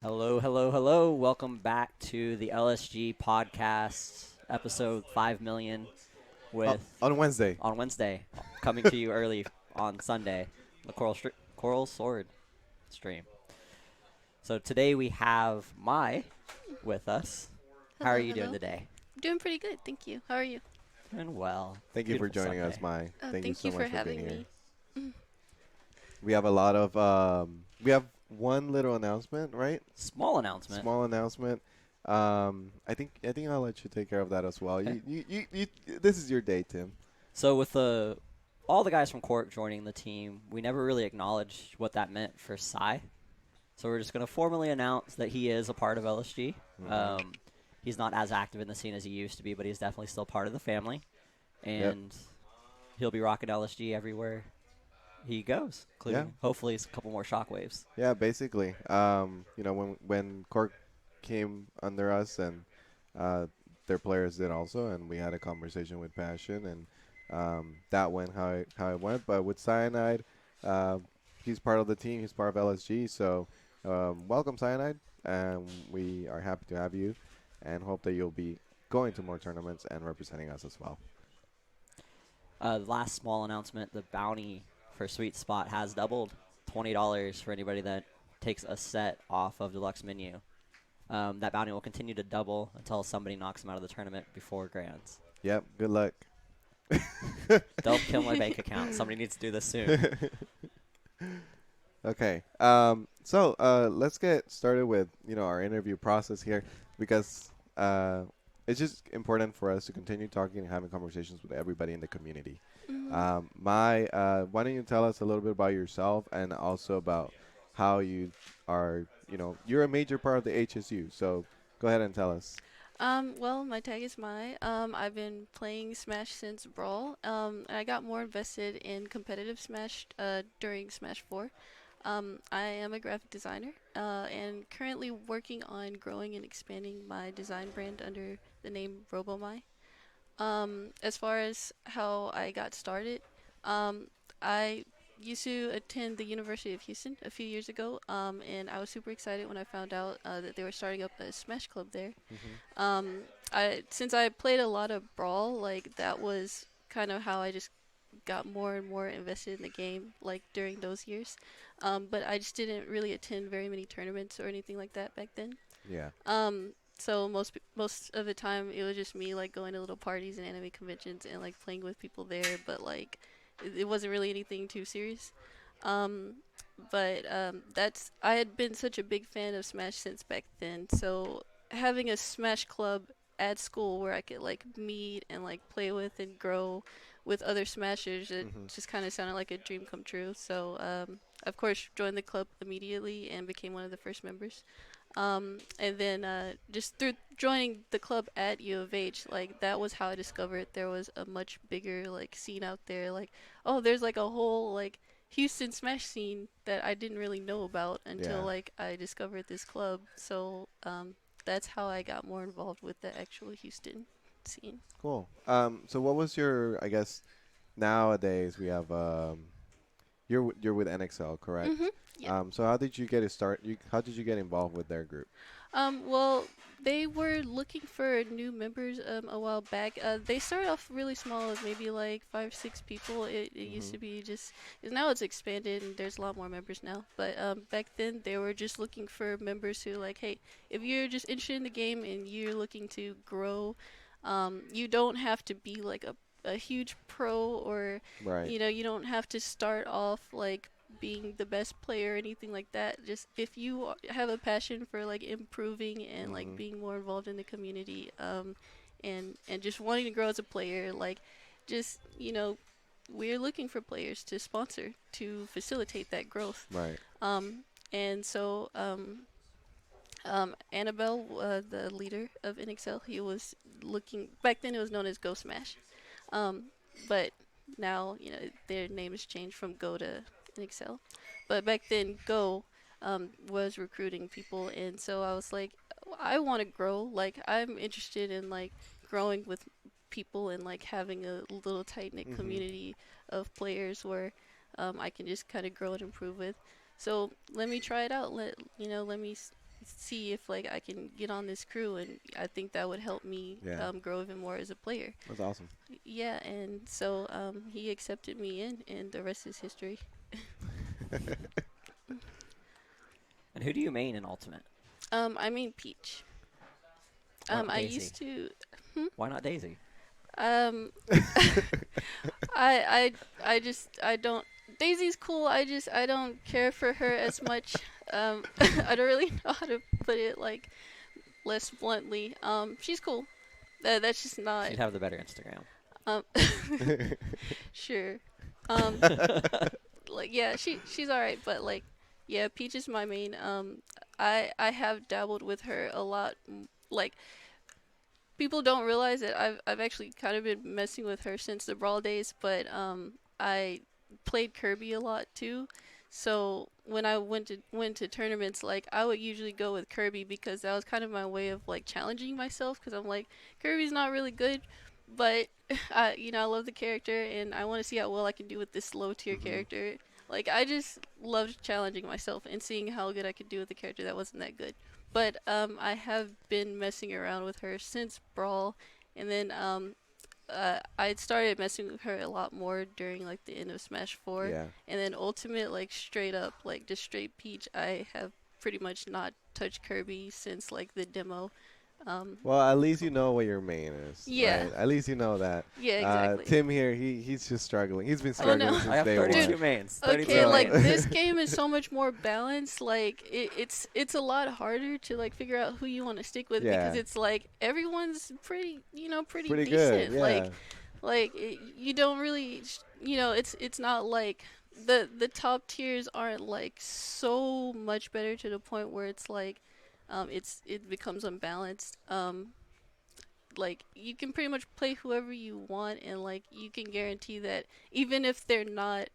Hello, hello, hello. Welcome back to the LSG Podcast, episode 5 million with On Wednesday. on Wednesday, coming to you early on Sunday, the Coral Sword stream. So today we have Mai with us. How are Hello, you doing hello. today? Doing pretty good, thank you. How are you? Doing well. Thank you for Beautiful joining us, Sunday. Mai. Thank you Thank so you for much for being having here. me. Mm. We have a lot of we have one little announcement, right? Small announcement. Small announcement. I think I'll let you take care of that as well. Okay. You this is your day, Tim. So with all the guys from Cork joining the team, we never really acknowledged what that meant for Sai. So we're just going to formally announce that he is a part of LSG. Mhm. He's not as active in the scene as he used to be, but he's definitely still part of the family. Yep. And he'll be rocking LSG everywhere he goes, Yeah. including hopefully a couple more shockwaves. Yeah, basically. When Cork came under us and uh, their players did also, and we had a conversation with Passion, and that went how it went. But with Cyanide, uh, he's part of the team. He's part of LSG. So welcome, Cyanide, and we are happy to have you, and hope that you'll be going to more tournaments and representing us as well. Last small announcement, the bounty for Sweet Spot has doubled. $20 for anybody that takes a set off of Deluxe Menu. That bounty will continue to double until somebody knocks him out of the tournament before Grands. Yep. Good luck. Don't kill my bank account. Somebody needs to do this soon. Okay. Let's get started with our interview process here because it's just important for us to continue talking and having conversations with everybody in the community. Mhm. Why don't you tell us a little bit about yourself and also about how you are? You're a major part of the HSU, so go ahead and tell us. Well, my tag is Mai. I've been playing Smash since Brawl. And I got more invested in competitive Smash during Smash 4. I am a graphic designer and currently working on growing and expanding my design brand under the name Mai. As far as how I got started, I used to attend the University of Houston a few years ago, and I was super excited when I found out that they were starting up a Smash Club there. Mm-hmm. Since I played a lot of Brawl, like that was kind of how I just got more and more invested in the game, like during those years. But I just didn't really attend very many tournaments or anything like that back then. Yeah. So most of the time it was just me like going to little parties and anime conventions and like playing with people there, but like it wasn't really anything too serious. Um, but that's I had been such a big fan of Smash since back then, so having a Smash club at school where I could like meet and like play with and grow with other Smashers, it Mm-hmm. just kind of sounded like a dream come true. So of course joined the club immediately and became one of the first members. And then just through joining the club at U of H, like that was how I discovered there was a much bigger like scene out there. Like, oh, there's like a whole like Houston Smash scene that I didn't really know about until Yeah. like I discovered this club. So that's how I got more involved with the actual Houston scene. Cool. So what was your? I guess nowadays we have you're with NxL, correct? Mhm. Yeah. So how did you get it start? How did you get involved with their group? Well, they were looking for new members a while back. They started off really small, with maybe like 5, 6 people. It used Mm-hmm. to be just now it's expanded and there's a lot more members now. But back then they were just looking for members who like, hey, if you're just interested in the game and you're looking to grow, you don't have to be like a huge pro or Right. you don't have to start off like being the best player or anything like that. Just if you have a passion for like improving and like Mm-hmm. being more involved in the community, and just wanting to grow as a player, like just we're looking for players to sponsor to facilitate that growth. Right. And so Annabelle, the leader of NxL, he was looking back then. It was known as Go Smash, um, but now their name has changed from Go to NxL. But back then, Go was recruiting people, and so I was like, I want to grow. Like I'm interested in like growing with people and like having a little tight knit Mm-hmm. community of players where I can just kind of grow and improve with. So let me try it out. Let me see if like I can get on this crew, and I think that would help me Yeah. grow even more as a player. That's awesome. Yeah, and so he accepted me in, and the rest is history. And who do you main in Ultimate? I mean Peach. Why not I Daisy? used to. Why not Daisy? Um, I don't. Daisy's cool. I don't care for her as much. I don't really know how to put it like less bluntly. She's cool. That's just not. She'd have the better Instagram. Um, sure. Um, like yeah, she's alright, but like yeah, Peach is my main. I have dabbled with her a lot. Like people don't realize that I've actually kind of been messing with her since the Brawl days, but I played Kirby a lot too. So when I went to tournaments, like I would usually go with Kirby because that was kind of my way of like challenging myself because I'm like Kirby's not really good, but I love the character and I want to see how well I can do with this low tier character. Like I just loved challenging myself and seeing how good I could do with a character that wasn't that good. But I have been messing around with her since Brawl, and then I started messing with her a lot more during like the end of Smash 4, Yeah. and then Ultimate like straight up like just straight Peach. I have pretty much not touched Kirby since like the demo. Well, at least you know what your main is. Yeah. Right? At least you know that. Yeah, exactly. Tim here, he's just struggling. He's been Oh, no. struggling since I have day 32 one. mains. Okay, 32 like mains. this game is so much more balanced. Like it's a lot harder to like figure out who you want to stick with Yeah. because it's like everyone's pretty Pretty decent. good. Yeah. Like you don't really it's not like the top tiers aren't like so much better to the point where it's like it becomes unbalanced. Like you can pretty much play whoever you want and like you can guarantee that even if they're not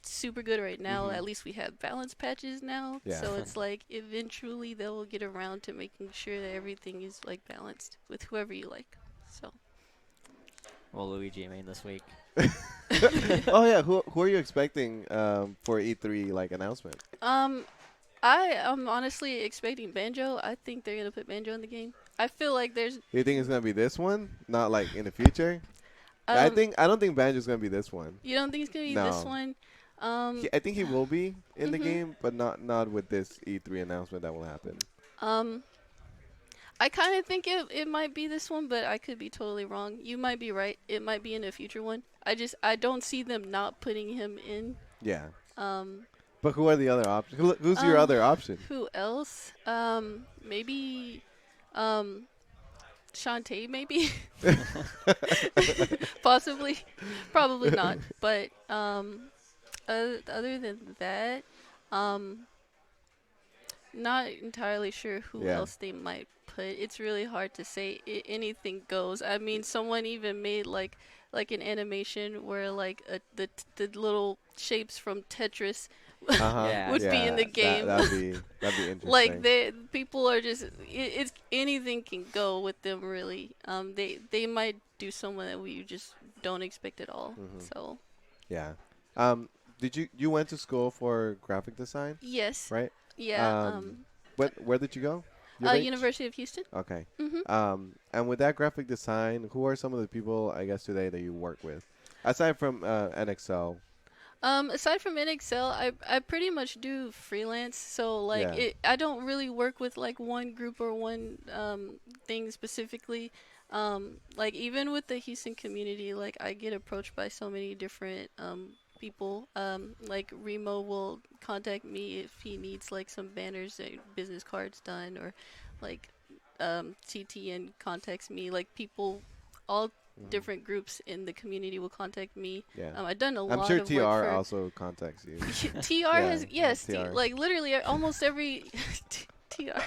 super good right now, at least we have balance patches now. Yeah. So it's like eventually they'll get around to making sure that everything is like balanced with whoever you like. So Well, Luigi main this week. Oh yeah, who are you expecting for E3 like announcement? I am honestly expecting Banjo. I think they're gonna put Banjo in the game. I feel like there's Do you think it's gonna be this one? Not like in the future? I don't think Banjo's gonna be this one. you don't think it's gonna be No. this one. I think he will be in the game, but not with this E3 announcement that will happen. I kind of think it might be this one, but I could be totally wrong. You might be right. It might be in a future one. I don't see them not putting him in. Yeah. Um, But who are the other options? Who's your other option? Who else? Maybe Shantae, maybe. Possibly. Probably not. But other than that, not entirely sure who Yeah. else they might put. It's really hard to say. Anything goes. I mean, someone even made like an animation where like the little shapes from Tetris Yeah. would be in the game. That'd be interesting. Like people are just it's anything can go with them really. They might do someone that we just don't expect at all. So Yeah. Did you went to school for graphic design, yes, right? yeah. Where did you go? UH? University of Houston. Okay. Mhm. And with that graphic design, who are some of the people I guess today that you work with, aside from NxL? Aside from NxL, I pretty much do freelance. So like Yeah. I don't really work with like one group or one thing specifically. Like even with the Houston community, like I get approached by so many different people. Like Remo will contact me if he needs like some banners and business cards done, or like TTN contacts me. Like people, all different groups in the community will contact me. Yeah. I've done a lot I'm sure of TR work for also contacts you. TR has yes, TR. like literally almost every TR.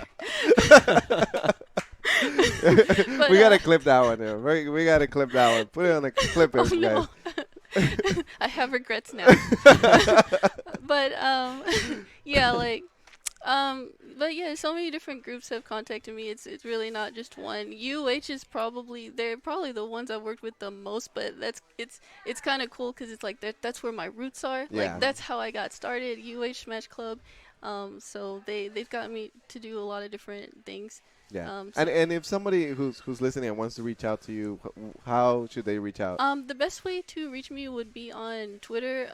We gotta clip that one. There. We gotta clip that one. Put it on the clip, Oh guys. no. I have regrets now. But yeah, like but yeah, so many different groups have contacted me. It's really not just one. UH is they're probably the ones I've worked with the most, but it's kind of cool because it's like that's where my roots are. Yeah. Like that's how I got started. UH Smash Club. So they've got me to do a lot of different things. Yeah. So And if somebody who's listening and wants to reach out to you, how should they reach out? the best way to reach me would be on Twitter.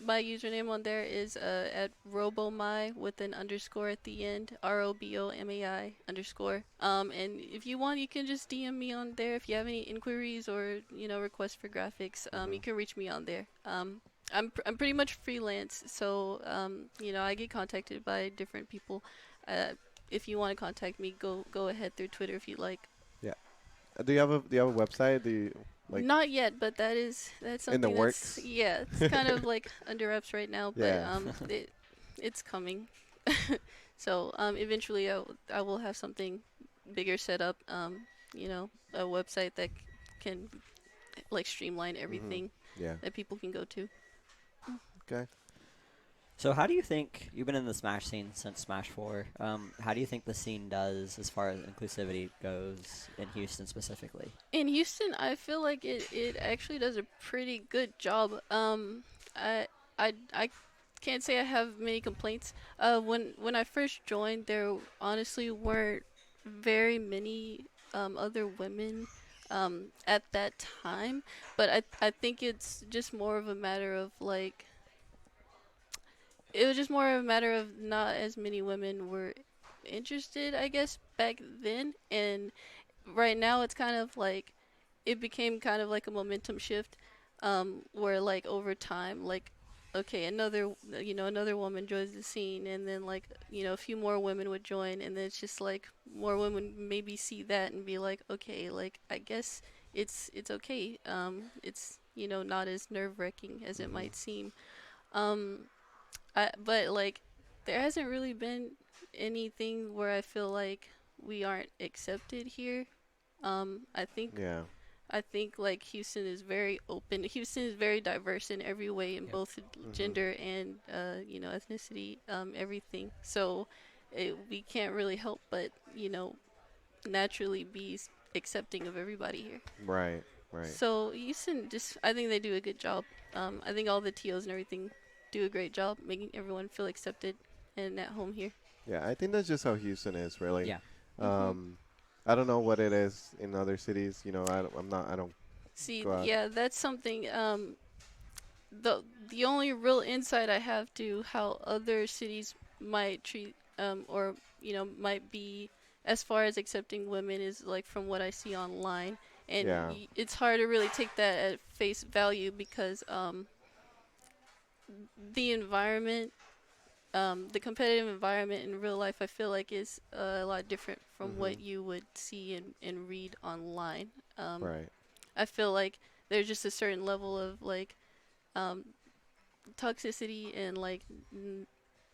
My username on there is at RoboMai with an underscore at the end, ROBOMAI underscore. And if you want, you can just DM me on there. If you have any inquiries or requests for graphics, you can reach me on there. I'm pretty much freelance, so I get contacted by different people. If you want to contact me, go ahead through Twitter if you like. Yeah. Do you have a website? Do you like Not yet, but that's in the something that's works? yeah, it's kind of like under wraps right now, but Yeah. it's coming. So eventually I will have something bigger set up. A website that can like streamline Mhm. everything Yeah. that people can go to. Okay. So how do you think you've been in the Smash scene since Smash 4? How do you think the scene does as far as inclusivity goes in Houston specifically? In Houston, I feel like it actually does a pretty good job. I can't say I have many complaints. When I first joined, there honestly weren't very many other women at that time, but I think it's just more of a matter of like it was just more of a matter of not as many women were interested, I guess, back then, and right now it's kind of like it became kind of like a momentum shift, where like over time, like okay, another woman joins the scene, and then like a few more women would join, and then it's just like more women maybe see that and be like, okay, like I guess it's okay. It's not as nerve wracking as it Mhm. might seem. Um, but like there hasn't really been anything where I feel like we aren't accepted here. Um, I think Yeah. I think like Houston is very open. Houston is very diverse in every way, in Yep. both Mhm. gender and ethnicity, everything. So we can't really help but naturally be accepting of everybody here. Right. Right. So Houston just I think they do a good job. I think all the TOs and everything do a great job making everyone feel accepted and at home here. Yeah. I think that's just how Houston is, really. Yeah. Mhm. Um, I don't know what it is in other cities. I'm not. I don't See, go out. yeah, that's something. The only real insight I have to how other cities might treat or might be as far as accepting women is like from what I see online, and Yeah. it's hard to really take that at face value because the environment, the competitive environment in real life, I feel like is a lot different from Mhm. what you would see and read online. Um, Right. I feel like there's just a certain level of like um, toxicity and like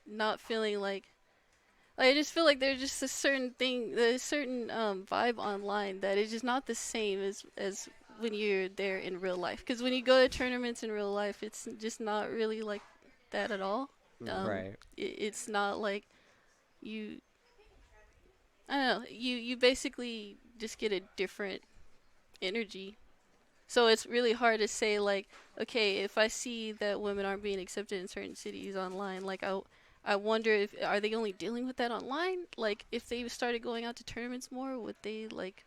not feeling like I just feel like there's just a certain thing, there's a certain vibe online that is just not the same as when you're there in real life. Because when you go to tournaments in real life, it's just not really like that at all. Mhm. Right. It's not like you. I don't know. You basically just get a different energy. So it's really hard to say like, okay, if I see that women aren't being accepted in certain cities online, like I wonder if are they only dealing with that online? Like if they started going out to tournaments more, would they like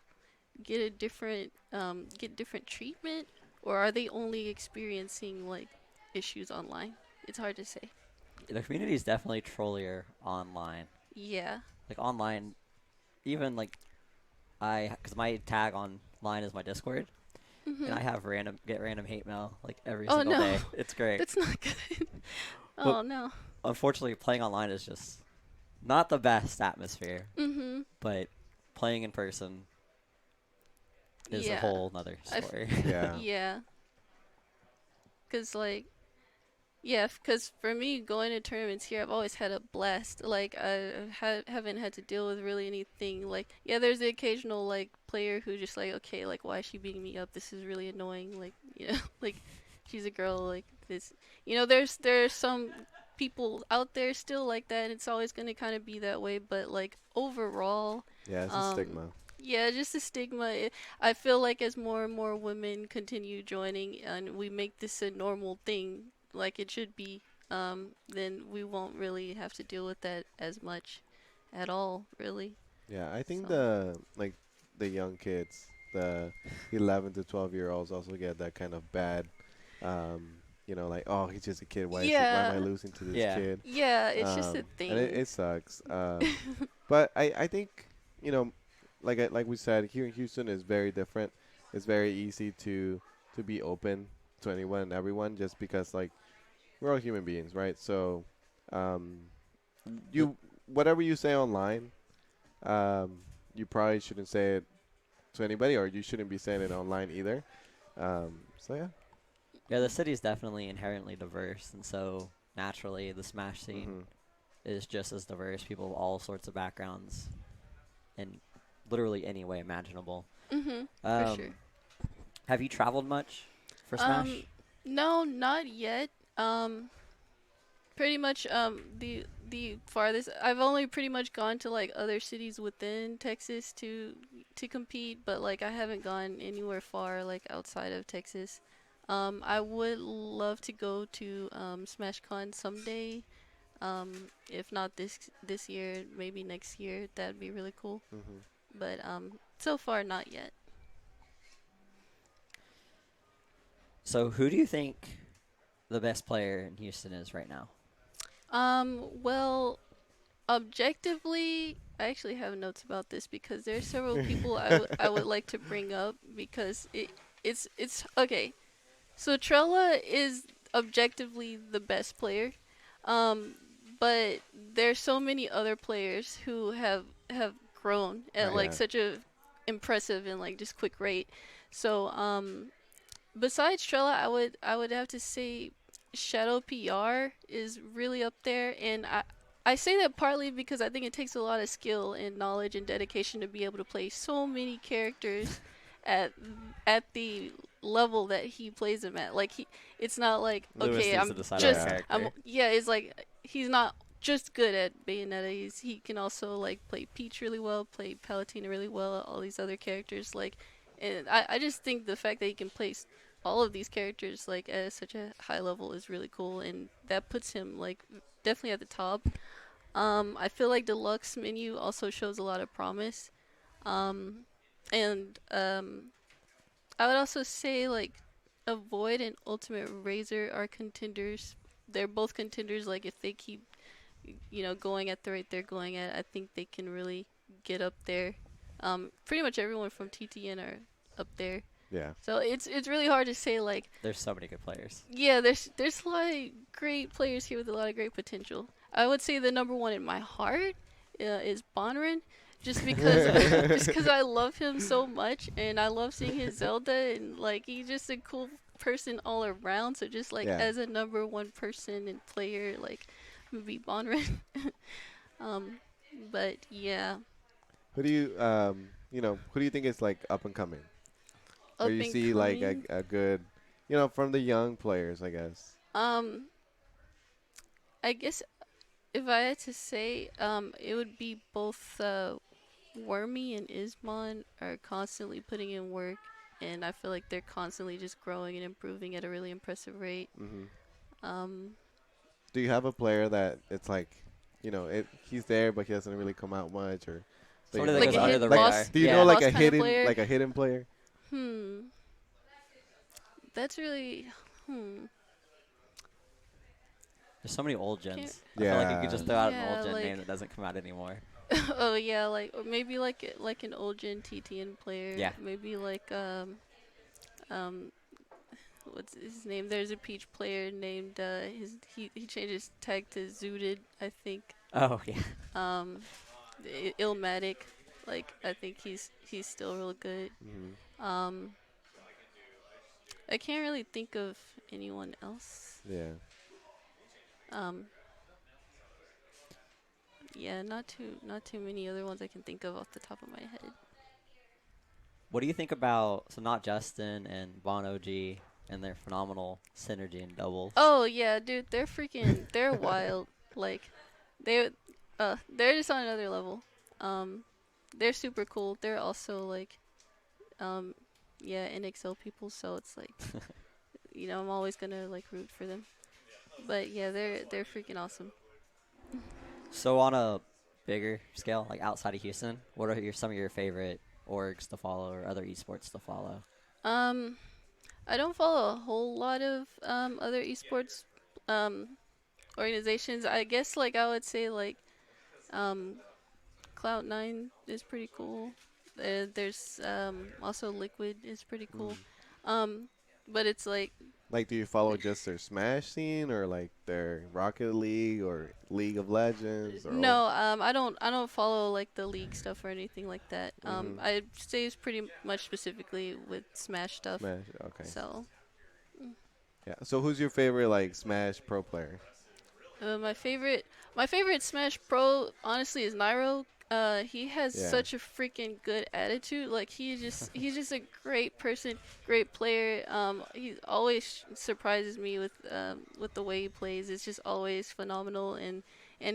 get different treatment, or are they only experiencing like issues online? It's hard to say. The community is definitely trollier online. Yeah. Like online, even like because my tag online is my Discord, and Mhm. I have random hate mail like every Oh single no, day. It's great. that's not good. But Oh no. unfortunately, playing online is just not the best atmosphere. Mhm. But playing in person is a Yeah. whole nother story. Yeah. Yeah. Cause like yeah, because for me, going to tournaments here, I've always had a blast. Like, haven't had to deal with really anything. Like, yeah, there's the occasional, like, player who just, like, okay, like, why is she beating me up? This is really annoying. Like, like, she's a girl, like, this. There's some people out there still like that, and it's always going to kind of be that way. But, like, overall, Yeah. It's a um, stigma. yeah, just the stigma. I feel like as more and more women continue joining and we make this a normal thing, like it should be, then we won't really have to deal with that as much at all, really. Yeah, I think So the young kids, the 11 to 12-year-olds also get that kind of bad, like, oh, he's just a kid. Why am I yeah, losing to this Yeah. kid? yeah, it's just a And it, thing. it sucks. But I think, you know, like we said, here in Houston is very different. It's very easy to be open to anyone and everyone just because like we're all human beings, right? So, um, The, you whatever you say online, um, you probably shouldn't say it to anybody, or you shouldn't be saying it online either. So yeah. yeah, the city is definitely inherently diverse, and so naturally the Smash scene Mhm. is just as diverse. People of all sorts of backgrounds in literally any way imaginable. Mhm, for sure. Um, have you traveled much for Um, Smash? no, not yet. Um, Pretty much the farthest I've only pretty much gone to like other cities within Texas to compete, but like I haven't gone anywhere far like outside of Texas. I would love to go to SmashCon someday. If not this year, maybe next year. That'd be really cool. Mhm. But so far not yet. So who do you think the best player in Houston is right now? Well, objectively, I actually have notes about this because there's several people I would like to bring up because it's okay. So Trella is objectively the best player, um, but there's so many other players who have grown at Right. like Yeah. such a impressive and like just quick rate. So besides Trella, I would have to say Shadow PR is really up there, and I say that partly because I think it takes a lot of skill and knowledge and dedication to be able to play so many characters at at the level that he plays them at. Like it's not like Lewis okay, needs to I'm decide on a just Yeah. I'm character. yeah. It's like he's not just good at Bayonetta. He can also like play Peach really well, play Palutena really well, all these other characters like. And I just think the fact that he can play all of these characters like at such a high level is really cool, and that puts him like definitely at the top. I feel like deluxe menu also shows a lot of promise. And I would also say like Avoid and Ultimate Razor are contenders. They're both contenders. Like if they keep going at the rate they're going at, I think they can really get up there. Pretty much everyone from TTN are up there. Yeah. So it's really hard to say like There's so many good players. yeah, there's a lot of great players here with a lot of great potential. I would say the number one in my heart is Bonrin, just because just because I love him so much and I love seeing his Zelda and like he's just a cool person all around. So just like Yeah. as a number one person and player, like would be Bonrin. um, but yeah, Who do who do you think is like up and coming? Or up you and see like coming. a good, from the young players, I guess. Um, I guess if I had to say, it would be both Wormy and Ismon are constantly putting in work, and I feel like they're constantly just growing and improving at a really impressive rate. Mhm. Um, Do you have a player that it's like, he's there but he doesn't really come out much, or that you Somebody that know like goes a about? under hit the Like, radar. boss, do you know Yeah. like boss a kind of hidden player. like a hidden player? Hmm, that's really hmm. There's so many old Can't, gens. I feel like you could Yeah. just throw out an old yeah, gen like name that doesn't come out anymore. oh yeah, like or maybe like an old gen TTN player. Yeah. Maybe like um what's his name? There's a Peach player named he changed his tag to Zooted, I think. Oh yeah. Um, Illmatic, like I think he's still real good. Mhm. Um, I can't really think of anyone else. Yeah. Um, yeah, not too many other ones I can think of off the top of my head. What do you think about not Justin and Von OG and their phenomenal synergy in doubles? Oh yeah, dude, they're wild. Like they they're just on another level. Um, they're super cool. They're also like um yeah, NxL people, so it's like I'm always gonna like root for them. But yeah, they're freaking awesome. So on a bigger scale, like outside of Houston, what are some of your favorite orgs to follow or other esports to follow? Um, I don't follow a whole lot of other esports um organizations. I guess like I would say like um Cloud9 is pretty cool. There's also Liquid is pretty cool. Mm. Um, but it's like Like, do you follow just their Smash scene or like their Rocket League or League of Legends or what? no, I don't follow like the league stuff or anything like that. Mm-hmm. I stays pretty much specifically with Smash stuff. Smash. Okay. So, Yeah. So who's your favorite like Smash Pro player? my favorite Smash Pro honestly is Nairo. He has Yeah. such a freaking good attitude. Like he's just a great person, great player. He always surprises me with the way he plays. It's just always phenomenal, and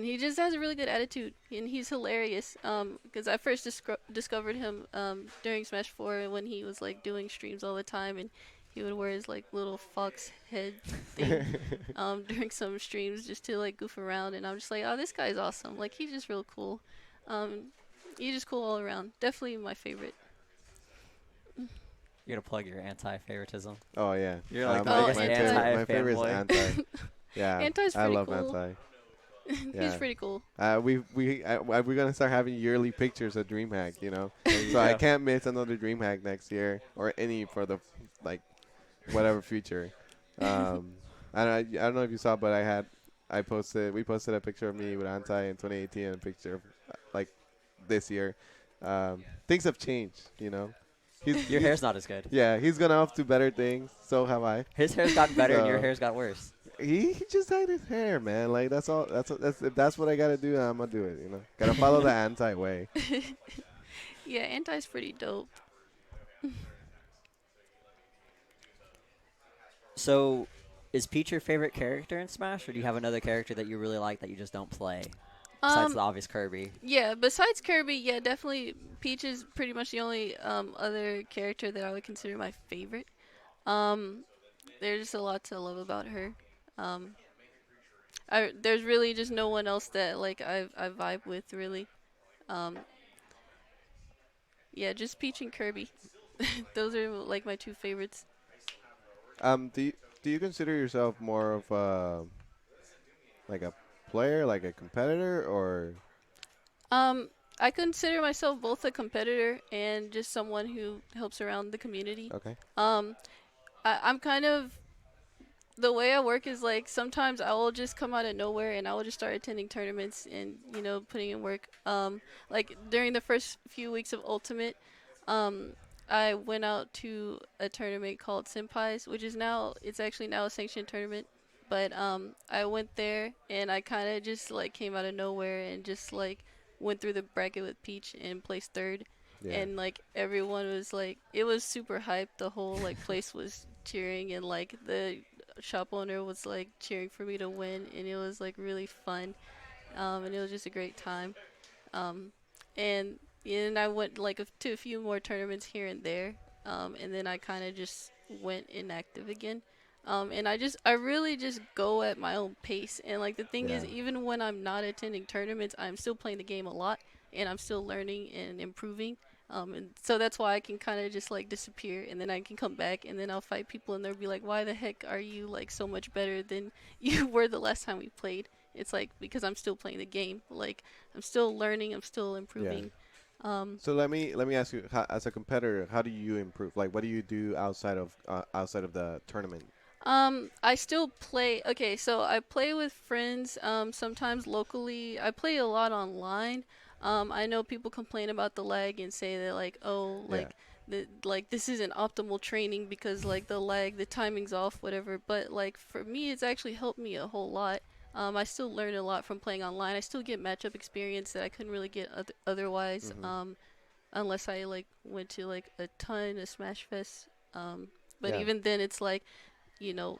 he just has a really good attitude, and he's hilarious. Because I first discovered him during Smash 4 when he was like doing streams all the time, and he would wear his like little fox head thing during some streams just to like goof around, and I'm just like, oh, this guy's awesome. Like he's just real cool. Um, he's just cool all around. Definitely my favorite. You're gonna plug your anti-favoritism. Oh yeah. You're like the Oh, biggest Anti- My favorite is fanboy. Anti. Yeah. Anti's I pretty love cool. Anti. He's Yeah. pretty cool. We're gonna start having yearly pictures of DreamHack, you know. There you So I go. can't miss another DreamHack next year or any for the like whatever future. I don't know if you saw, but we posted a picture of me with Anti in 2018 and a picture of like this year. Things have changed, you know. Your hair's not as good. Yeah, he's gone off to better things. So have I. His hair's gotten better and your So- hair's got worse. He just dyed his hair, man. Like that's all. That's if that's what I gotta do, I'm gonna do it. You know, gotta follow the Anti way. Yeah, Anti's pretty dope. So, is Peach your favorite character in Smash, or do you have another character that you really like that you just don't play? Besides the obvious Kirby. Yeah, besides Kirby, yeah, definitely Peach is pretty much the only other character that I would consider my favorite. Um, there's just a lot to love about her. Um, there's really just no one else that like I vibe with really. Um, yeah, just Peach and Kirby. Those are like my two favorites. Do you consider yourself more of like a player, like a competitor, or Um, I consider myself both a competitor and just someone who helps around the community. okay? Um, I'm kind of the way I work is like sometimes I will just come out of nowhere and I will just start attending tournaments and putting in work. Like during the first few weeks of Ultimate, um, I went out to a tournament called Senpais, which is now it's actually now a sanctioned tournament. But I went there and I kind of just like came out of nowhere and just like went through the bracket with Peach and placed third. Yeah. And like everyone was like, it was super hyped. The whole like place was cheering, and like the shop owner was like cheering for me to win, and it was like really fun. And it was just a great time. Um, and I went like to a few more tournaments here and there. And then I kind of just went inactive again. And I really just go at my own pace. And like the thing is, Yeah. even when I'm not attending tournaments, I'm still playing the game a lot, and I'm still learning and improving. And so that's why I can kind of just like disappear, and then I can come back, and then I'll fight people, and they'll be like, "Why the heck are you like so much better than you were the last time we played?" It's like because I'm still playing the game. Like I'm still learning, I'm still improving. So let me ask you, as a competitor, how do you improve? Like, what do you do outside of the tournament? I still play. Okay, so I play with friends. Sometimes locally. I play a lot online. I know people complain about the lag and say that like, oh, Yeah. like this isn't optimal training because like the lag, the timing's off, whatever. But like for me, it's actually helped me a whole lot. I still learn a lot from playing online. I still get matchup experience that I couldn't really get otherwise. Mhm. Unless I like went to like a ton of Smash Fest. But Yeah. even then, it's like you know,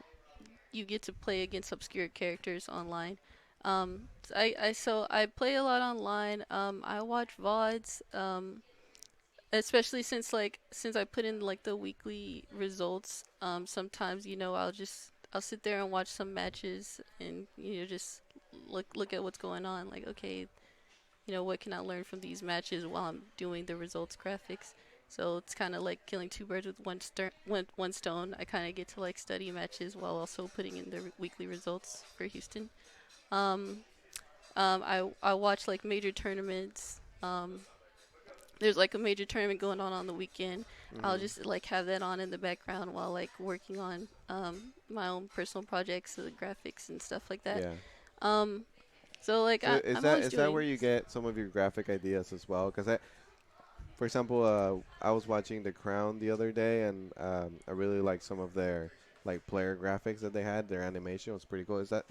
you get to play against obscure characters online. So I play a lot online. I watch VODs, especially since I put in like the weekly results. Sometimes I'll I'll sit there and watch some matches and just look at what's going on. Like, okay, what can I learn from these matches while I'm doing the results graphics? So it's kind of like killing two birds with one stone. I kind of get to like study matches while also putting in the weekly results for Houston. Um, I watch like major tournaments. There's like a major tournament going on the weekend. I'll Hmm. just like have that on in the background while like working on my own personal projects, the graphics and stuff like that. Yeah. Um, so like So is I'm that always is that where doing. you get some of your graphic ideas as well? Because for example, I was watching The Crown the other day, and I really like some of their like player graphics that they had. Their animation was pretty cool. Is that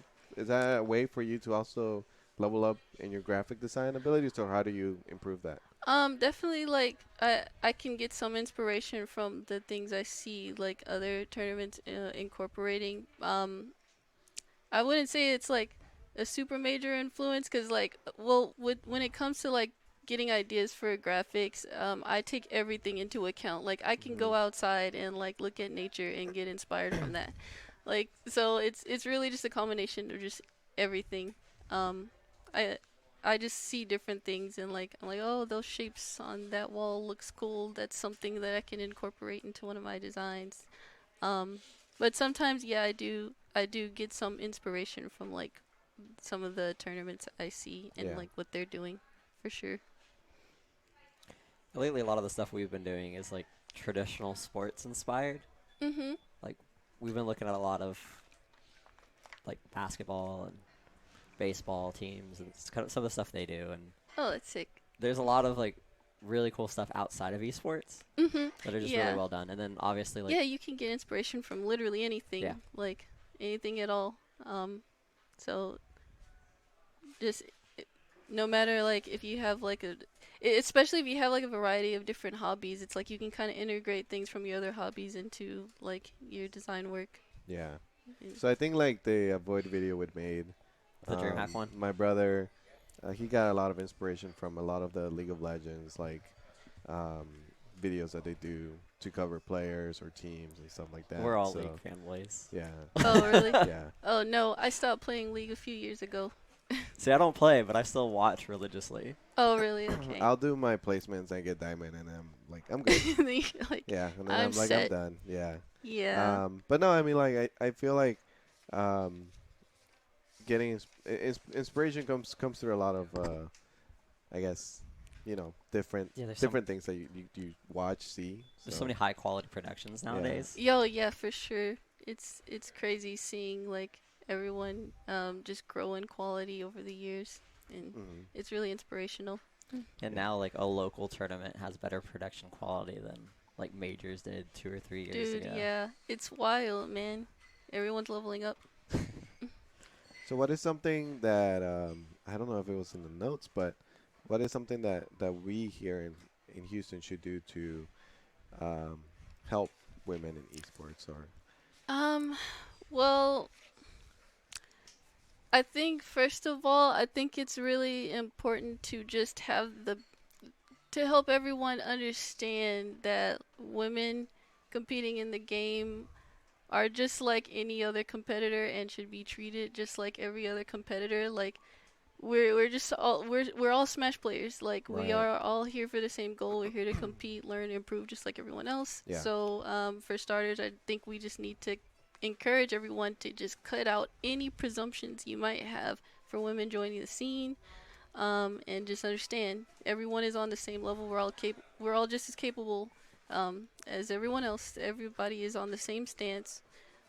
a way for you to also level up in your graphic design abilities, or how do you improve that? Definitely like I can get some inspiration from the things I see like other tournaments incorporating. I wouldn't say it's like a super major influence because like when it comes to like getting ideas for graphics, I take everything into account. Like I can Hmm. go outside and like look at nature and get inspired from that. Like so it's really just a combination of just everything. Um, I I just see different things and like I'm like, oh, those shapes on that wall looks cool. That's something that I can incorporate into one of my designs. Um, but sometimes, yeah, I do get some inspiration from like some of the tournaments I see and Yeah. like what they're doing, for sure. Lately, a lot of the stuff we've been doing is like traditional sports inspired. Mhm. Like we've been looking at a lot of like basketball and baseball teams and kind of some of the stuff they do. And Oh, that's sick. there's a lot of like really cool stuff outside of esports Mhm. that are just really Yeah. well done. And then obviously like Yeah, you can get inspiration from literally yeah, anything, like anything at all. So just no matter like if you have like especially if you have like a variety of different hobbies, it's like you can kind of integrate things from your other hobbies into like your design work. Yeah. And- So I think like the Avoid video we made, the DreamHack one. my brother, he got a lot of inspiration from a lot of the League of Legends like um, videos that they do to cover players or teams and stuff like that. We're all League So fanboys. yeah, Oh, really? yeah. Oh no, I stopped playing League a few years ago. See, I don't play, but I still watch religiously. Oh, really? Okay. I'll do my placements and get diamond, and I'm like, I'm good. Then you're like, Yeah, and then I'm I'm like, I'm set. done. Yeah. Yeah. But no, I mean, like, I feel like um, getting inspiration comes through a lot of, I guess, different Yeah, there's different things that you watch, see. so many high quality productions Yeah. nowadays. Yo, yeah, for sure. It's crazy seeing like everyone just grow in quality over the years, and Hmm. it's really inspirational. And Yeah. now like a local tournament has better production quality than like majors did 2 or 3 years Dude, ago. yeah, it's wild, man. Everyone's leveling up. So what is something that I don't know if it was in the notes, but what is something that we here in Houston should do to um, help women in esports or Um, well, I think first of all, I think it's really important to just have to help everyone understand that women competing in the game are just like any other competitor and should be treated just like every other competitor. Like we're just all we're all Smash players. Like we right? are all here for the same goal. We're here to compete, learn, improve, just like everyone else. Yeah. So for starters, I think we just need to encourage everyone to just cut out any presumptions you might have for women joining the scene. And just understand everyone is on the same level. We're all just as capable as everyone else. Everybody is on the same stance.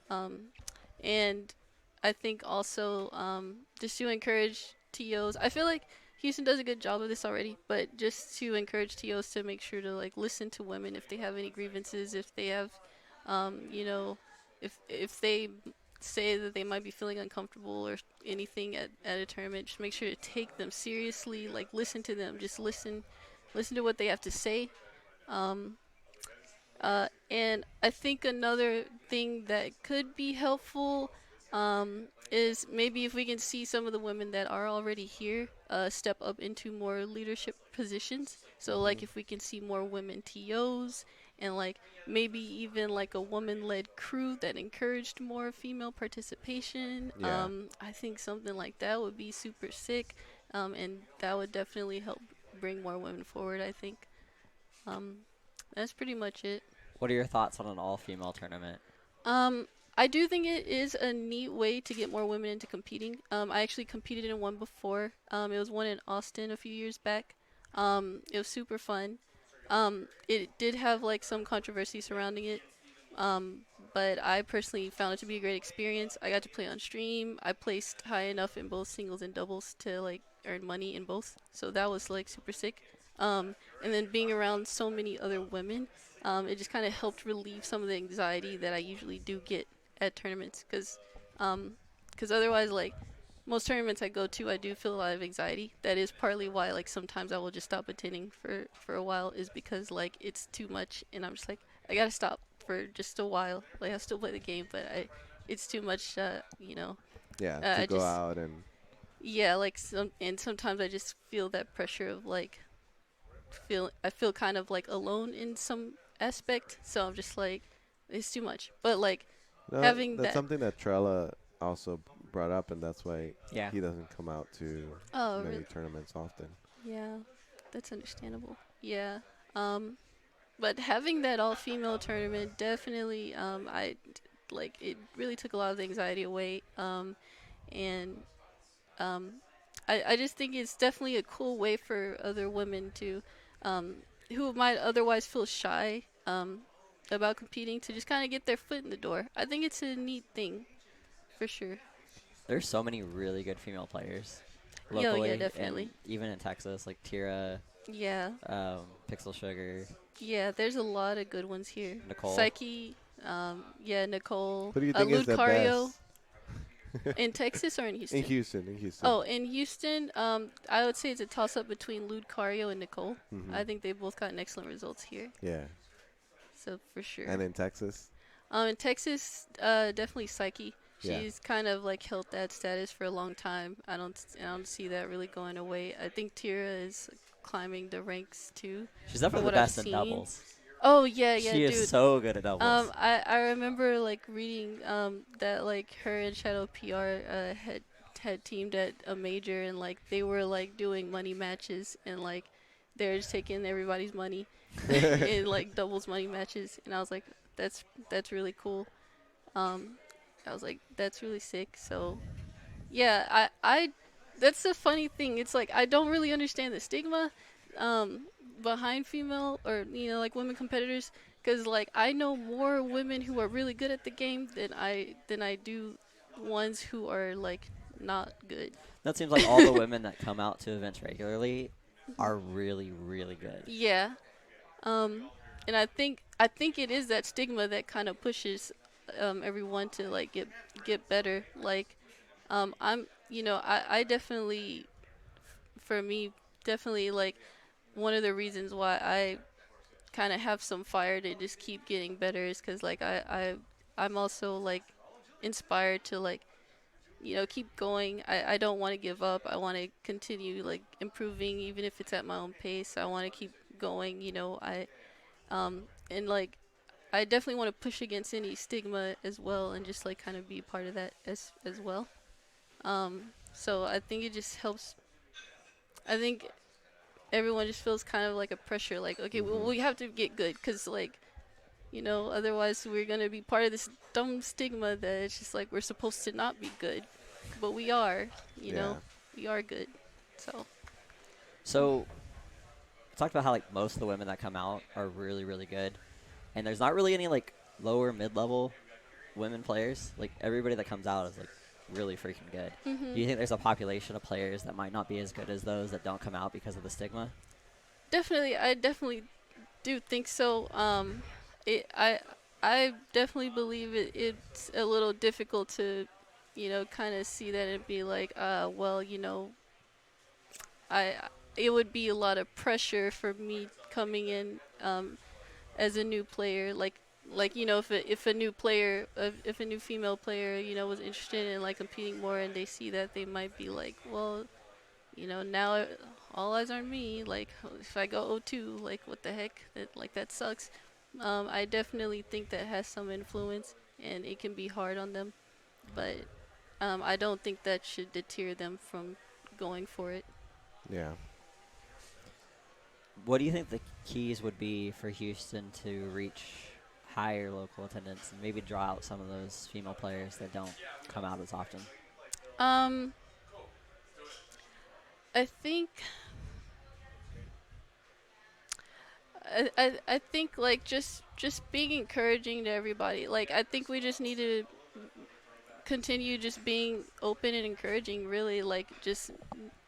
Um, and I think also just to encourage TOs. I feel like Houston does a good job of this already, but just to encourage TOs to make sure to like listen to women if they have any grievances, if they have, you know, if they say that they might be feeling uncomfortable or anything at a tournament, just make sure to take them seriously. Like listen to them, just listen to what they have to say. Um, and I think another thing that could be helpful is maybe if we can see some of the women that are already here step up into more leadership positions. So, like, Hmm. if we can see more women TOs and like maybe even like a woman-led crew that encouraged more female participation. Yeah. I think something like that would be super sick, and that would definitely help bring more women forward. I think um, that's pretty much it. What are your thoughts on an all-female tournament? Um, I do think it is a neat way to get more women into competing. I actually competed in one before. It was one in Austin a few years back. It was super fun. It did have like some controversy surrounding it. Um, but I personally found it to be a great experience. I got to play on stream. I placed high enough in both singles and doubles to like earn money in both. So that was like super sick. And then being around so many other women, it just kind of helped relieve some of the anxiety that I usually do get at tournaments. Cause otherwise, like most tournaments I go to, I do feel a lot of anxiety. That is partly why like sometimes I will just stop attending for a while, is because like it's too much, and I'm just like I gotta stop for just a while. Like I still play the game, but it's too much. Yeah. To I go just out and yeah, like sometimes I just feel that pressure of like I feel kind of like alone in some aspect. So I'm just like it's too much. But like no, having that's that. something that Trella also brought up, and that's why Yeah. he doesn't come out to Oh many really? tournaments often. Yeah, that's understandable. Yeah. But having that all-female tournament definitely, like it really took a lot of the anxiety away. And um, I just think it's definitely a cool way for other women to, um, who might otherwise feel shy, about competing, to just kind of get their foot in the door. I think it's a neat thing for sure. There's so many really good female players Yeah, yeah, locally and definitely. even in Texas, like Tira, Yeah, Pixel Sugar, yeah. There's a lot of good ones here. Nicole. Psyche, yeah, Nicole, Who do you think is the Lucario. best In Texas or in in Houston? Houston? In Houston. Oh, in Houston, I would say it's a toss-up between Lucario and Nicole. Hmm. I think they both gotten excellent results here, Yeah. so for sure. And in Texas. In Texas, definitely Psyche. Yeah. She's kind of like held that status for a long time. I don't see that really going away. I think Tira is climbing the ranks too, She's from definitely the what I've best in seen. doubles. Oh yeah, yeah, She is dude. so good at doubles. I remember like reading that like her and Shadow PR had teamed at a major, and like they were like doing money matches, and like they were just taking everybody's money in like doubles money matches, and I was like that's really cool. Um, I was like that's really sick. So yeah, I that's the funny thing. It's like I don't really understand the stigma um, behind female or like women competitors, because like I know more women who are really good at the game than I do ones who are like not good. That seems like all the women that come out to events regularly are really, really good. Yeah. Um, and I think it is that stigma that kind of pushes everyone to like get better. Like I definitely, for me, definitely like one of the reasons why I kind of have some fire to just keep getting better is because like I'm also like inspired to like keep going. I don't want to give up. I want to continue like improving, even if it's at my own pace. I want to keep going. And like I definitely want to push against any stigma as well, and just like kind of be part of that as well. So I think it just helps. I think everyone just feels kind of like a pressure, like okay, well, Hmm. we have to get good, because like otherwise we're gonna be part of this dumb stigma that it's just like we're supposed to not be good, but we are. You Yeah. know, we are good. So So, we talked about how like most of the women that come out are really, really good, and there's not really any like lower mid-level women players. Like everybody that comes out is like really freaking good. Do you think there's a population of players that might not be as good as those that don't come out because of the stigma? I definitely do think so. It I definitely believe it's a little difficult to kind of see that and be like, well, I it would be a lot of pressure for me coming in as a new player, like if a new player, if a new female player was interested in like competing more, and they see that, they might be like, well, now all eyes on me, like if I go 0-2, like what the heck, that sucks. I definitely think that has some influence, and it can be hard on them. But I don't think that should deter them from going for it. Yeah. What do you think the keys would be for Houston to reach higher local attendance and maybe draw out some of those female players that don't come out as often? Um, I think I think like just being encouraging to everybody. Like I think we just need to continue just being open and encouraging. Really, like just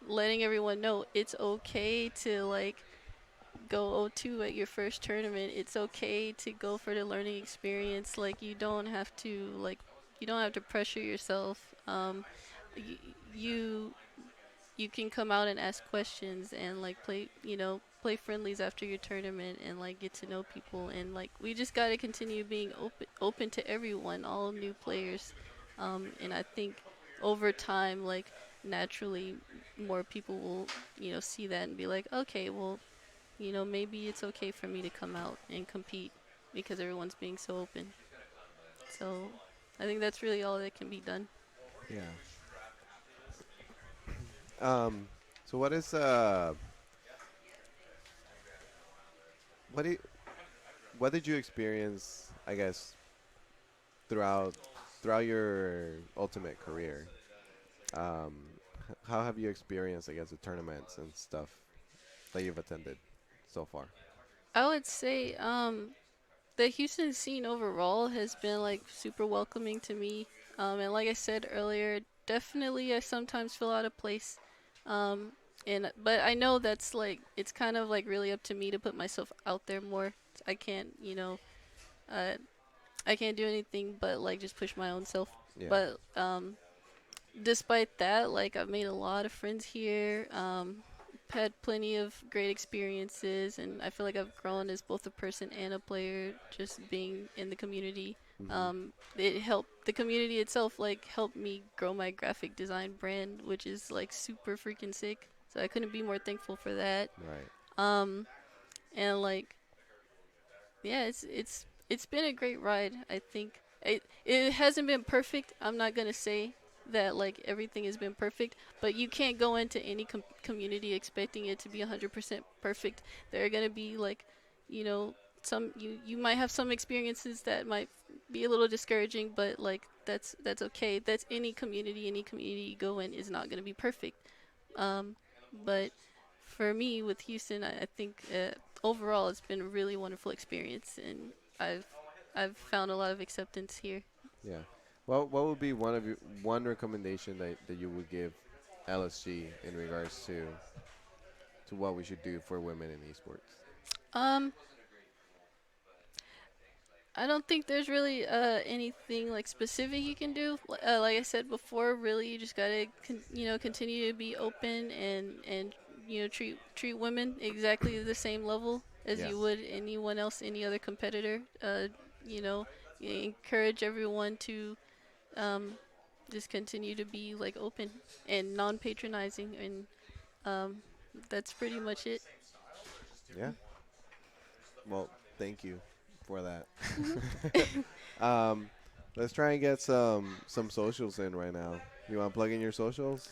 letting everyone know it's okay to like go 0-2 at your first tournament. It's okay to go for the learning experience. Like you don't have to pressure yourself. Y- you you can come out and ask questions and like play friendlies after your tournament and like get to know people, and like we just got to continue being open to everyone, all new players. And I think over time, like naturally more people will see that and be like, okay, well, maybe it's okay for me to come out and compete because everyone's being so open. So I think that's really all that can be done. Yeah. Um. So what do you, what did you experience? I guess throughout your ultimate career. Um, how have you experienced, I guess, the tournaments and stuff that you've attended so far? I would say the Houston scene overall has been like super welcoming to me. And like I said earlier, definitely I sometimes feel out of place. Um, and but I know that's like it's kind of like really up to me to put myself out there more. I can't, uh, I can't do anything but like just push my own self. Yeah. But despite that, like I've made a lot of friends here. Had plenty of great experiences, and I feel like I've grown as both a person and a player just being in the community. Mhm. It helped the community itself, like helped me grow my graphic design brand, which is like super freaking sick. So I couldn't be more thankful for that. Right. Um, and like yeah, it's been a great ride. I think it hasn't been perfect. I'm not gonna say that like everything has been perfect, but you can't go into any community expecting it to be 100% perfect. There are gonna be like, you know, you might have some experiences that might be a little discouraging, but like that's okay. That's any community. Any community you go in is not gonna be perfect. Um, but for me with Houston, I think overall it's been a really wonderful experience, and I've I've found a lot of acceptance here. Yeah. Well, what would be one recommendation that you would give LSG in regards to what we should do for women in esports? Um, I don't think there's really anything like specific you can do. Like I said before, really you just gotta continue to be open and treat women exactly the same level as Yeah. you would anyone else, any other competitor. You know, encourage everyone to um, just continue to be like open and non-patronizing, and um, that's pretty much it. Yeah. Well, thank you for that. Mhm. um, let's try and get some socials in right now. You want to plug in your socials?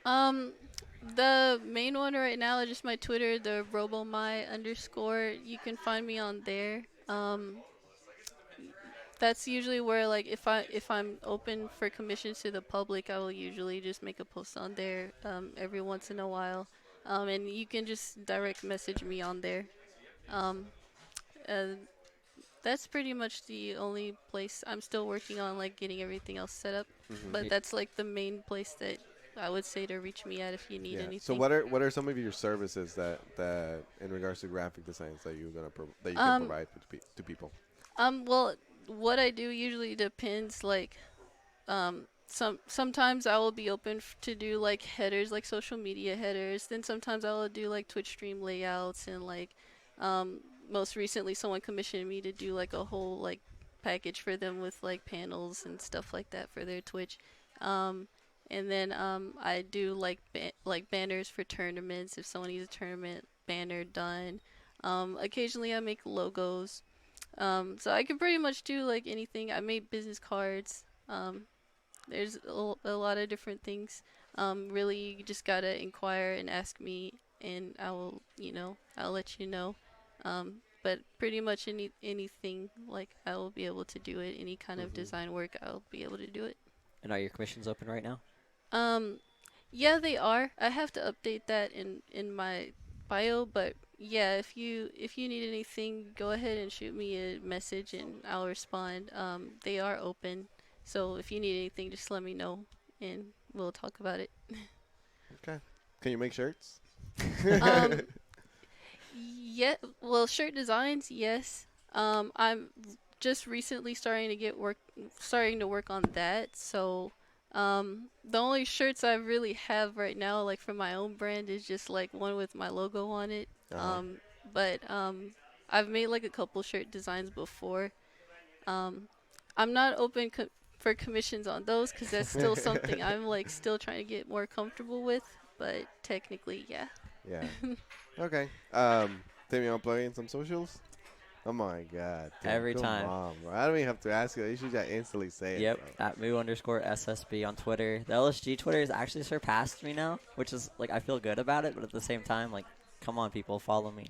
Um, the main one right now is just my Twitter, the _. You can find me on there. That's usually where like if I'm open for commissions to the public, I will usually just make a post on there every once in a while. And you can just direct message me on there. Um, uh, that's pretty much the only place. I'm still working on like getting everything else set up, Mm-hmm. but that's like the main place that I would say to reach me at if you need Yeah. So anything. what are some of your services that in regards to graphic designs that that you can Um, provide to people? well, what I do usually depends. Like, sometimes I will be open to do like headers, like social media headers. Then sometimes I will do like Twitch stream layouts, and like, most recently someone commissioned me to do like a whole like package for them with like panels and stuff like that for their Twitch. Um, and then I do like like banners for tournaments if someone needs a tournament banner done. Occasionally I make logos. So I can pretty much do like anything. I made business cards. There's a lot of different things. Really, you just gotta inquire and ask me, and I will, I'll let you know. But pretty much anything, like I will be able to do it. Any kind of Hmm. design work, I'll be able to do it. And are your commissions open right now? Um, yeah, they are. I have to update that in my bio, but yeah, if you need anything, go ahead and shoot me a message and I'll respond. They are open, so if you need anything, just let me know and we'll talk about it. Okay. Can you make shirts? Um, yeah, well, shirt designs, yes. I'm just recently starting to work on that. So, the only shirts I really have right now, like for my own brand, is just like one with my logo on it. Uh-huh. Um, but I've made like a couple shirt designs before. Um, I'm not for commissions on those because that's still something I'm like still trying to get more comfortable with. But technically, yeah. Yeah. Okay. Timmy, I'm plugging some socials. Oh my God, Tim, Every come time. on, bro. I don't even have to ask you. You should just instantly say it, Yep, bro. at moo_SSB on Twitter. The LSG Twitter has actually surpassed me now, which is like I feel good about it, but at the same time, like, come on, people, follow me.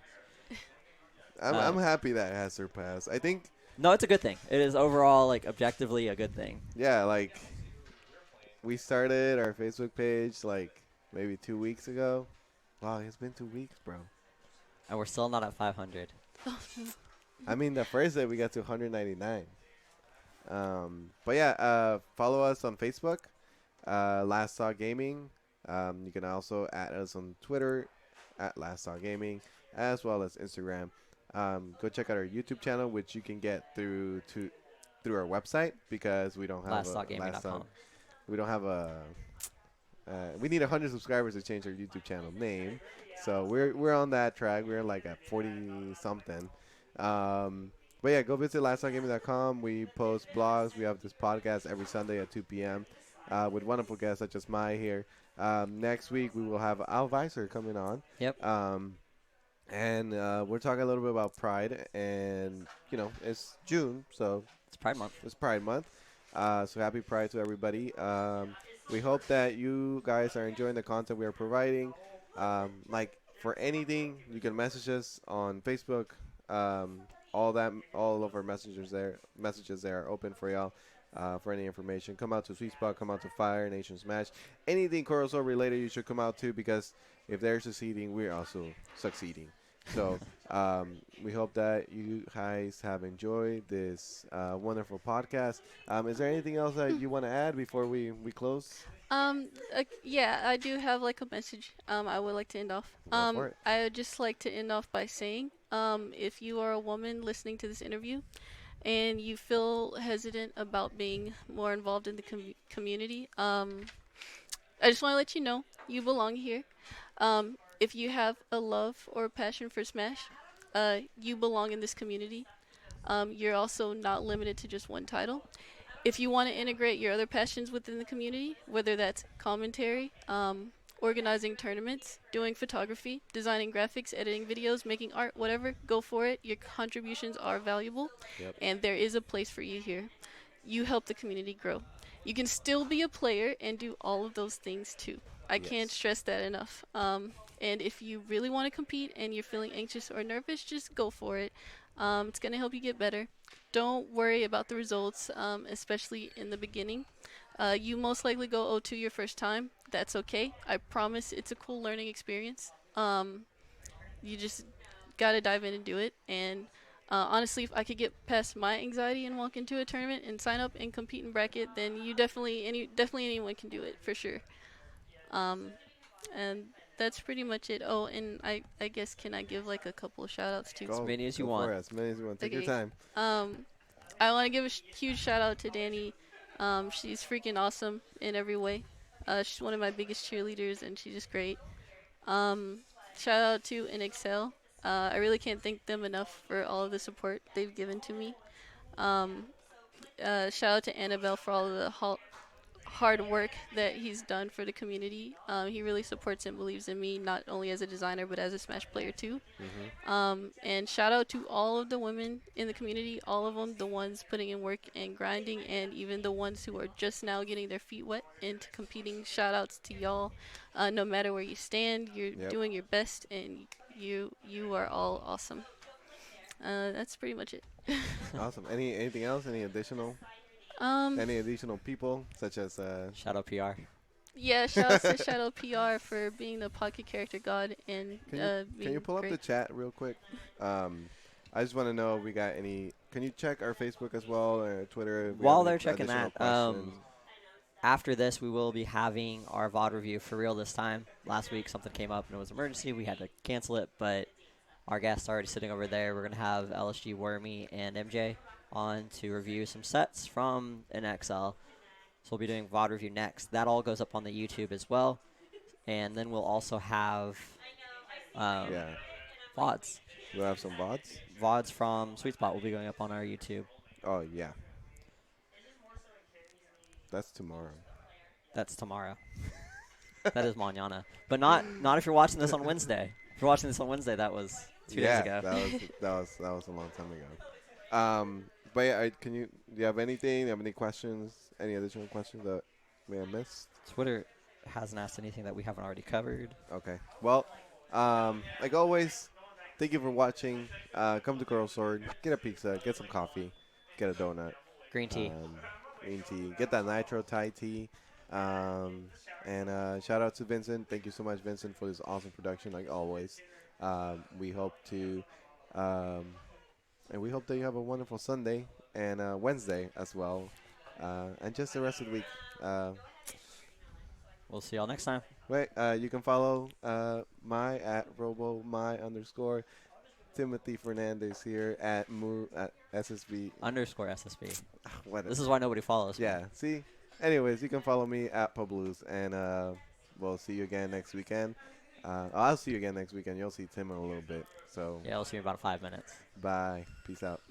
I'm Uh, happy that it has surpassed. I think, no, it's a good thing. It is overall like objectively a good thing, yeah, like we started our Facebook page like maybe 2 weeks ago. Wow, it's been 2 weeks, bro. and we're still not at 500. I mean, the first day we got to 199. But yeah, follow us on Facebook, Last Saw Gaming. You can also add us on Twitter at Last Saw Gaming, as well as Instagram. Go check out our YouTube channel, which you can get through our website because we don't have a last LastSawGaming.com. we don't have a we need 100 subscribers to change our YouTube channel name. So we're on that track. We're like at 40 something. But yeah, go visit lasttimegaming.com. We post blogs. We have this podcast every Sunday at 2 p.m. With wonderful guests such as Mai here. Next week we will have Al Weiser coming on. Yep, And we're talking a little bit about Pride, and it's June, so it's Pride Month. it's Pride Month. So happy Pride to everybody. We hope that you guys are enjoying the content we are providing. Like for anything, you can message us on Facebook. Um, all of our messages there are open for y'all. For any information, come out to Sweet Spot, come out to Fire Nation Smash, anything Coruscant related, you should come out to because if they're succeeding, we're also succeeding. So we hope that you guys have enjoyed this wonderful podcast. Is there anything else that you want to add before we close? Yeah, I do have like a message. I would like to end off. Go for it. I would just like to end off by saying, if you are a woman listening to this interview and you feel hesitant about being more involved in the community, I just want to let you know you belong here. If you have a love or a passion for Smash, you belong in this community. You're also not limited to just one title. If you want to integrate your other passions within the community, whether that's commentary, organizing tournaments, doing photography, designing graphics, editing videos, making art, whatever, go for it. Your contributions are valuable, Yep. and there is a place for you here. You help the community grow. You can still be a player and do all of those things too. I can't Yes. stress that enough. And if you really want to compete and you're feeling anxious or nervous, just go for it. It's going to help you get better. Don't worry about the results, especially in the beginning. You most likely go 0-2 your first time. That's okay. I promise it's a cool learning experience. You just got to dive in and do it. And honestly, if I could get past my anxiety and walk into a tournament and sign up and compete in bracket, then you definitely anyone can do it for sure. Um, and that's pretty much it. Oh, and I guess can I give like a couple of shout outs too? As many as you Go for want. it. As many as you want. Take your Okay. time. I want to give a huge shout out to Danny. She's freaking awesome in every way. She's one of my biggest cheerleaders, and she's just great. Um, Shout out to NxL. I really can't thank them enough for all of the support they've given to me. Um, Shout out to Annabelle for all of the hard work that he's done for the community. He really supports and believes in me, not only as a designer but as a Smash player too. Mhm. And shout out to all of the women in the community, all of them, the ones putting in work and grinding, and even the ones who are just now getting their feet wet into competing. Shout outs to y'all. No matter where you stand, you're Yep. doing your best, and you are all awesome. That's pretty much it. Awesome. Anything else? um, Any additional people such as Shadow PR. yeah, shout outs to Shadow PR for being the pocket character god and Can you being pull up the great. chat real quick? Um, I just want to know if we got any. Can you check our Facebook as well or Twitter if we have While any they're checking additional that, questions? after this, we will be having our VOD review for real this time. Last week, something came up and it was an emergency. We had to cancel it, but our guest's already sitting over there. We're going to have LSG Wormy and MJ on to review some sets from NxL. So we'll be doing VOD review next. That all goes up on the YouTube as well. And then we'll also have um, Yeah, VODs. we'll have some VODs. VODs from Sweet Spot will be going up on our YouTube. Oh yeah, that's tomorrow. That's tomorrow. That is mañana. But not if you're watching this on Wednesday. If you're watching this on Wednesday, that was 2 days Yeah, ago. that was a long time ago. But yeah, do you have anything? Do you have any questions? Any additional questions that may have missed? Twitter hasn't asked anything that we haven't already covered. Okay. Well, like always, thank you for watching. Come to Coral Sword, get a pizza, get some coffee, get a donut, Green tea. um, green tea, get that nitro Thai tea. And shout out to Vincent. Thank you so much, Vincent, for this awesome production, like always. We hope to, um, and we hope that you have a wonderful Sunday and Wednesday as well, and just the rest of the week. We'll see y'all next time. Wait, you can follow my at robo my underscore Timothy Fernandez here at SSB. Underscore SSB. What? This is why nobody follows me. Yeah. See. Anyways, you can follow me at Pabloos, and we'll see you again next weekend. I'll see you again next weekend. You'll see Tim in a little bit. So Yeah, I'll see you in about 5 minutes. bye. Peace out.